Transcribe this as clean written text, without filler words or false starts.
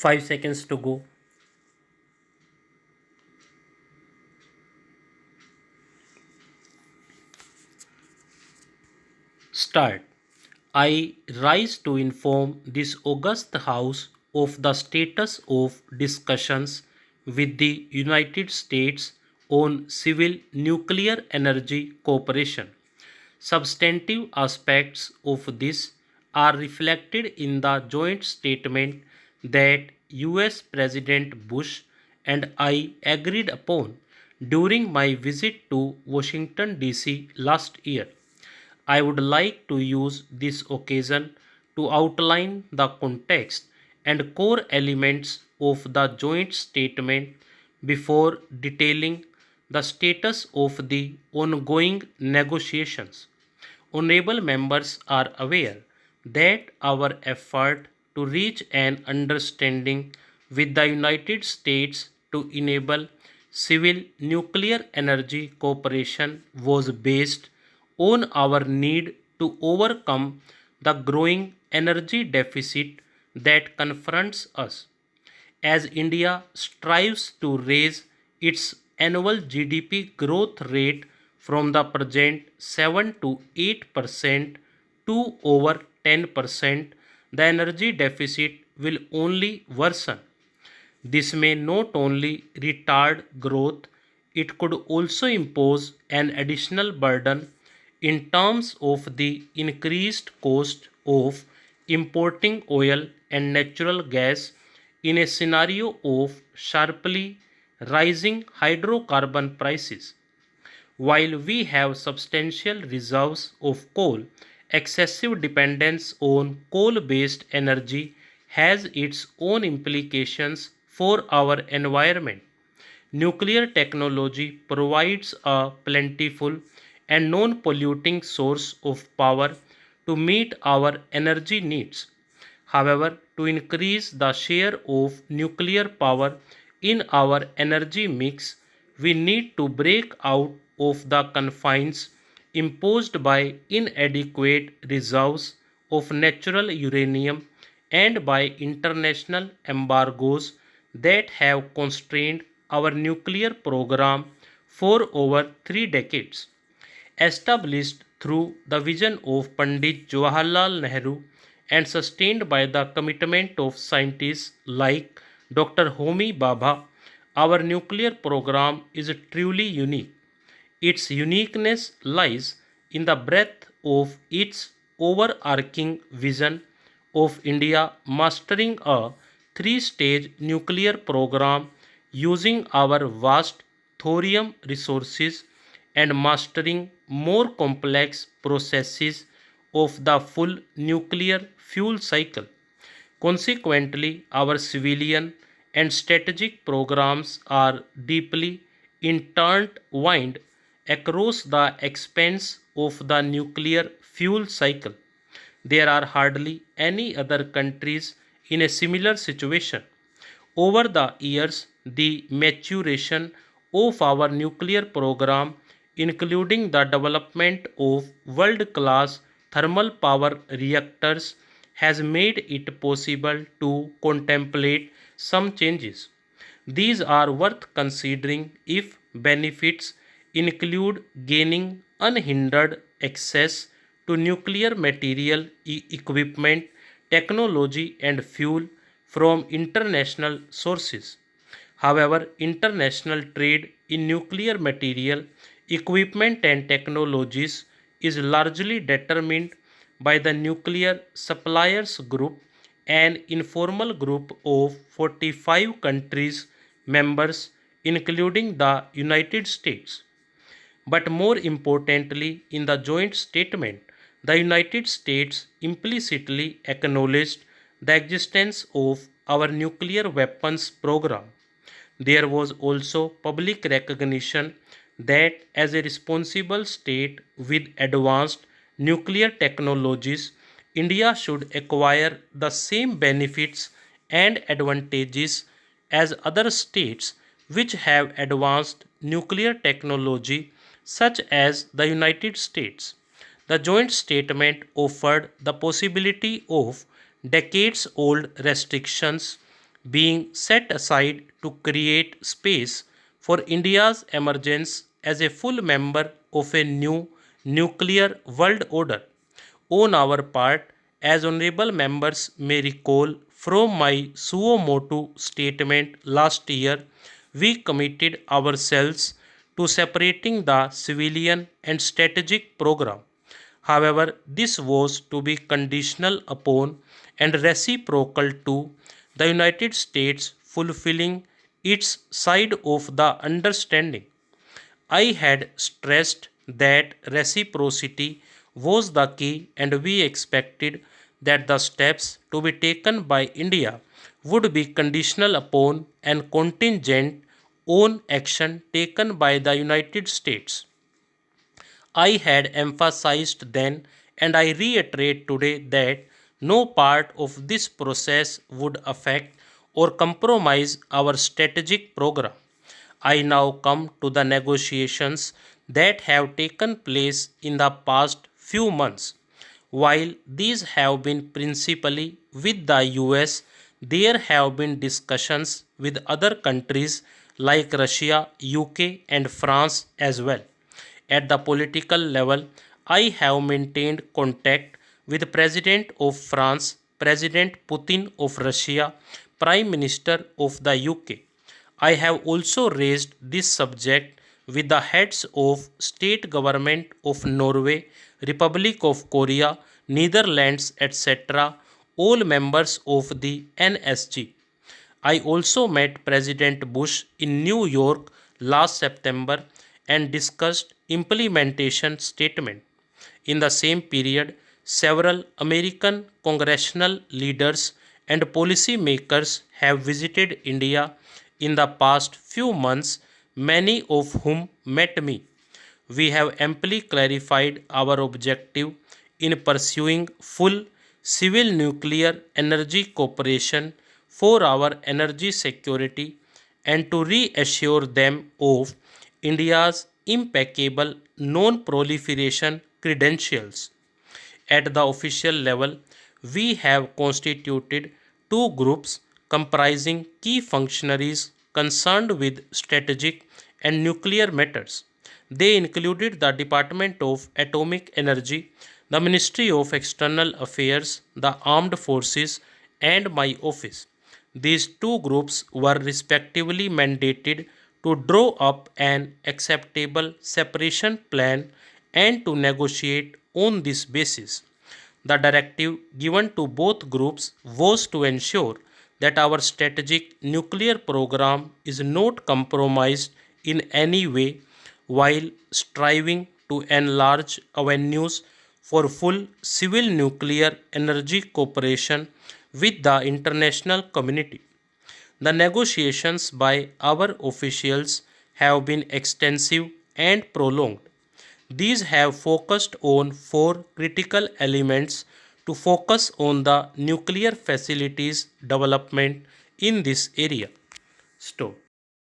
5 seconds to go. Start. I rise to inform this august House of the status of discussions with the United States on civil nuclear energy cooperation. Substantive aspects of this are reflected in the joint statement that US President Bush and I agreed upon during my visit to Washington DC last year. I would like to use this occasion to outline the context and core elements of the joint statement before detailing the status of the ongoing negotiations. Honorable members are aware that our effort to reach an understanding with the United States to enable civil nuclear energy cooperation was based on our need to overcome the growing energy deficit that confronts us. As India strives to raise its annual GDP growth rate from the present 7 to 8% to over 10%, the energy deficit will only worsen. This may not only retard growth, it could also impose an additional burden in terms of the increased cost of importing oil and natural gas in a scenario of sharply rising hydrocarbon prices. While we have substantial reserves of coal, excessive dependence on coal based energy has its own implications for our environment. Nuclear technology provides a plentiful and non polluting source of power to meet our energy needs. However, to increase the share of nuclear power in our energy mix, we need to break out of the confines imposed by inadequate reserves of natural uranium and by international embargoes that have constrained our nuclear program for over 3 decades. Established through the vision of Pandit Jawaharlal Nehru and sustained by the commitment of scientists like Dr. Homi Bhabha, our nuclear program is truly unique. Its uniqueness lies in the breadth of its overarching vision of India mastering a three-stage nuclear program using our vast thorium resources and mastering more complex processes of the full nuclear fuel cycle. Consequently, our civilian and strategic programs are deeply intertwined across the expanse of the nuclear fuel cycle. There are hardly any other countries in a similar situation. Over the years, the maturation of our nuclear program, including the development of world class thermal power reactors, has made it possible to contemplate some changes. These are worth considering if benefits include gaining unhindered access to nuclear material, equipment, technology, and fuel from international sources. However, international trade in nuclear material, equipment, and technologies is largely determined by the Nuclear Suppliers Group, an informal group of 45 countries members, including the United States. But more importantly, in the joint statement, the United States implicitly acknowledged the existence of our nuclear weapons program. There was also public recognition that as a responsible state with advanced nuclear technologies, India should acquire the same benefits and advantages as other states which have advanced nuclear technology, such as the United States. The joint statement offered the possibility of decades old restrictions being set aside to create space for India's emergence as a full member of a new nuclear world order. On our part, as honorable members may recall from my suo motu statement last year, we committed ourselves to separating the civilian and strategic program. However, this was to be conditional upon and reciprocal to the United States fulfilling its side of the understanding. I had stressed that reciprocity was the key, and we expected that the steps to be taken by India would be conditional upon and contingent on action taken by the United States. I had emphasized then, and I reiterate today, that no part of this process would affect or compromise our strategic program. I now come to the negotiations that have taken place in the past few months. While these have been principally with the US, there have been discussions with other countries like Russia, UK, and France as well. At the political level, I have maintained contact with President of France, President Putin of Russia, Prime Minister of the UK. I have also raised this subject with the heads of state government of Norway, Republic of Korea, Netherlands, etc., all members of the NSG. I also met President Bush in New York last September and discussed implementation statement. In the same period, several American congressional leaders and policymakers have visited India in the past few months, many of whom met me. We have amply clarified our objective in pursuing full civil nuclear energy cooperation for our energy security and to reassure them of India's impeccable non proliferation credentials. At the official level, we have constituted two groups comprising key functionaries concerned with strategic and nuclear matters. They included the Department of Atomic Energy, the Ministry of External Affairs, the Armed Forces, and my office. These two groups were respectively mandated to draw up an acceptable separation plan and to negotiate on this basis. The directive given to both groups was to ensure that our strategic nuclear program is not compromised in any way while striving to enlarge avenues for full civil nuclear energy cooperation with the international community. The negotiations by our officials have been extensive and prolonged. These have focused on four critical elements to focus on the nuclear facilities development in this area. Stop.